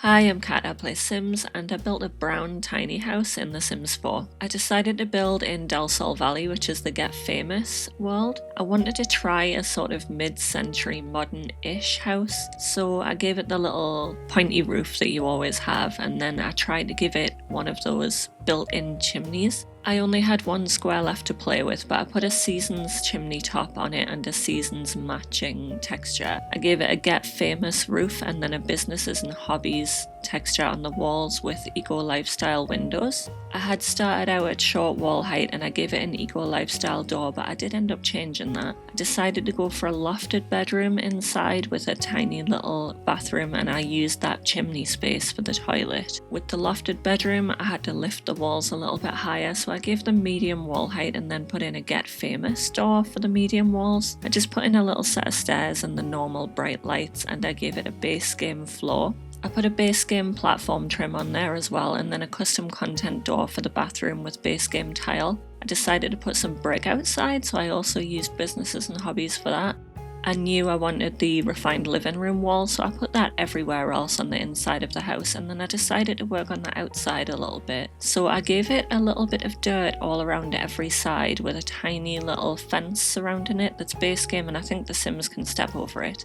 Hi, I'm Kat, I play Sims, and I built a brown tiny house in The Sims 4. I decided to build in Del Sol Valley, which is the Get Famous world. I wanted to try a sort of mid-century modern-ish house, so I gave it the little pointy roof that you always have, and then I tried to give it one of those built-in chimneys. I only had one square left to play with, but I put a Seasons chimney top on it and a Seasons matching texture. I gave it a Get Famous roof and then a Businesses and Hobbies texture on the walls with Eco Lifestyle windows. I had started out at short wall height and I gave it an Eco Lifestyle door, but I did end up changing that. I decided to go for a lofted bedroom inside with a tiny little bathroom, and I used that chimney space for the toilet. With the lofted bedroom, I had to lift the walls a little bit higher, so I gave them medium wall height and then put in a Get Famous door for the medium walls. I just put in a little set of stairs and the normal bright lights, and I gave it a base game floor. I put a base game platform trim on there as well, and then a custom content door for the bathroom with base game tile. I decided to put some brick outside, so I also used Businesses and Hobbies for that. I knew I wanted the refined living room wall, so I put that everywhere else on the inside of the house, and then I decided to work on the outside a little bit. So I gave it a little bit of dirt all around every side with a tiny little fence surrounding it that's base game, and I think the Sims can step over it.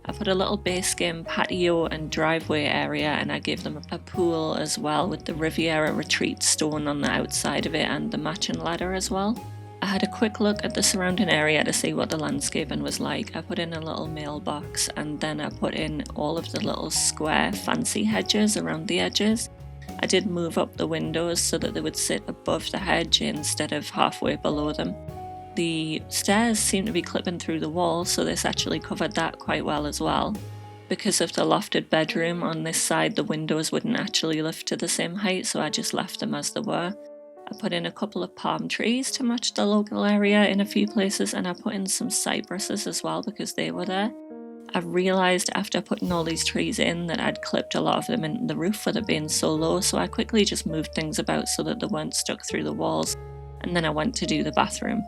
I put a little base game patio and driveway area, and I gave them a pool as well with the Riviera Retreat stone on the outside of it and the matching ladder as well. I had a quick look at the surrounding area to see what the landscaping was like. I put in a little mailbox, and then I put in all of the little square fancy hedges around the edges. I did move up the windows so that they would sit above the hedge instead of halfway below them. The stairs seem to be clipping through the wall, so this actually covered that quite well as well. Because of the lofted bedroom on this side, the windows wouldn't actually lift to the same height, so I just left them as they were. I put in a couple of palm trees to match the local area in a few places, and I put in some cypresses as well because they were there. I realised after putting all these trees in that I'd clipped a lot of them in the roof with it being so low, so I quickly just moved things about so that they weren't stuck through the walls, and then I went to do the bathroom.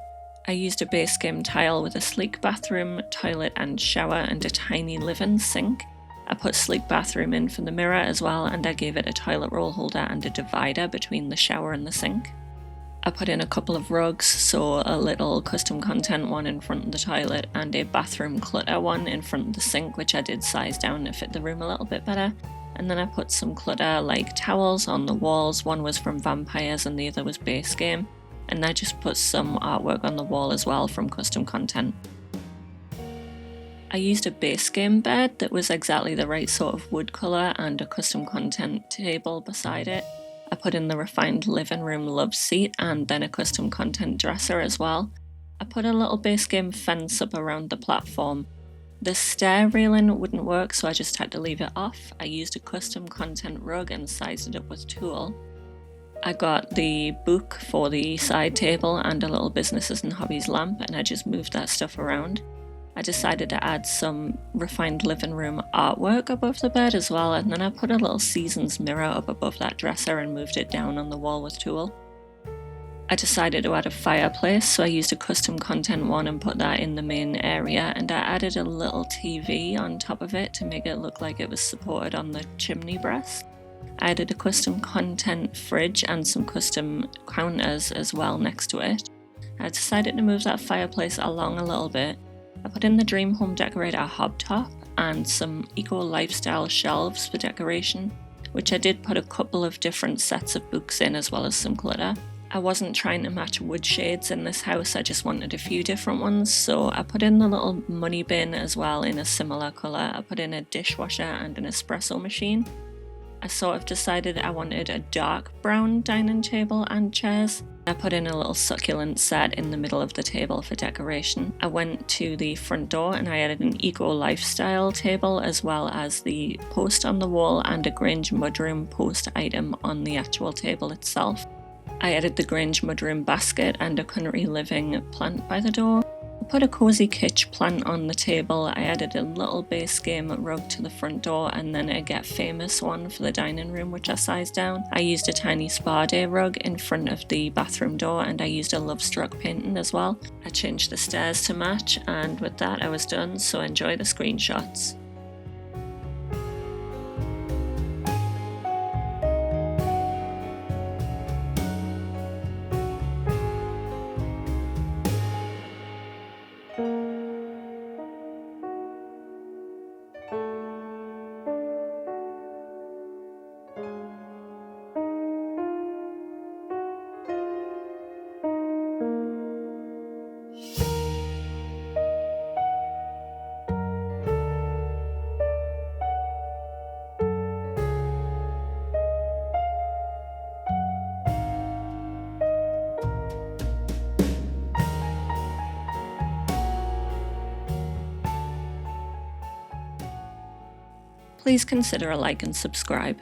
I used a base game tile with a sleek bathroom, toilet and shower, and a tiny live-in sink. I put sleek bathroom in for the mirror as well, and I gave it a toilet roll holder and a divider between the shower and the sink. I put in a couple of rugs, so a little custom content one in front of the toilet and a bathroom clutter one in front of the sink, which I did size down to fit the room a little bit better. And then I put some clutter like towels on the walls. One was from Vampires and the other was base game. And I just put some artwork on the wall as well from custom content. I used a base game bed that was exactly the right sort of wood colour and a custom content table beside it. I put in the refined living room love seat and then a custom content dresser as well. I put a little base game fence up around the platform. The stair railing wouldn't work, so I just had to leave it off. I used a custom content rug and sized it up with tulle. I got the book for the side table and a little Businesses and Hobbies lamp, and I just moved that stuff around. I decided to add some refined living room artwork above the bed as well, and then I put a little Seasons mirror up above that dresser and moved it down on the wall with tulle. I decided to add a fireplace, so I used a custom content one and put that in the main area, and I added a little TV on top of it to make it look like it was supported on the chimney breast. I added a custom content fridge and some custom counters as well next to it. I decided to move that fireplace along a little bit. I put in the Dream Home Decorator hobtop and some Eco Lifestyle shelves for decoration, which I did put a couple of different sets of books in as well as some glitter. I wasn't trying to match wood shades in this house, I just wanted a few different ones, so I put in the little money bin as well in a similar colour. I put in a dishwasher and an espresso machine. I sort of decided I wanted a dark brown dining table and chairs. I put in a little succulent set in the middle of the table for decoration. I went to the front door and I added an Eco Lifestyle table as well as the post on the wall and a Grange mudroom post item on the actual table itself. I added the Grange mudroom basket and a country living plant by the door. I put a cozy kitsch plant on the table. I added a little base game rug to the front door and then a Get Famous one for the dining room, which I sized down. I used a tiny spa day rug in front of the bathroom door, and I used a Love Struck painting as well. I changed the stairs to match, and with that I was done, so enjoy the screenshots. please consider a like and subscribe.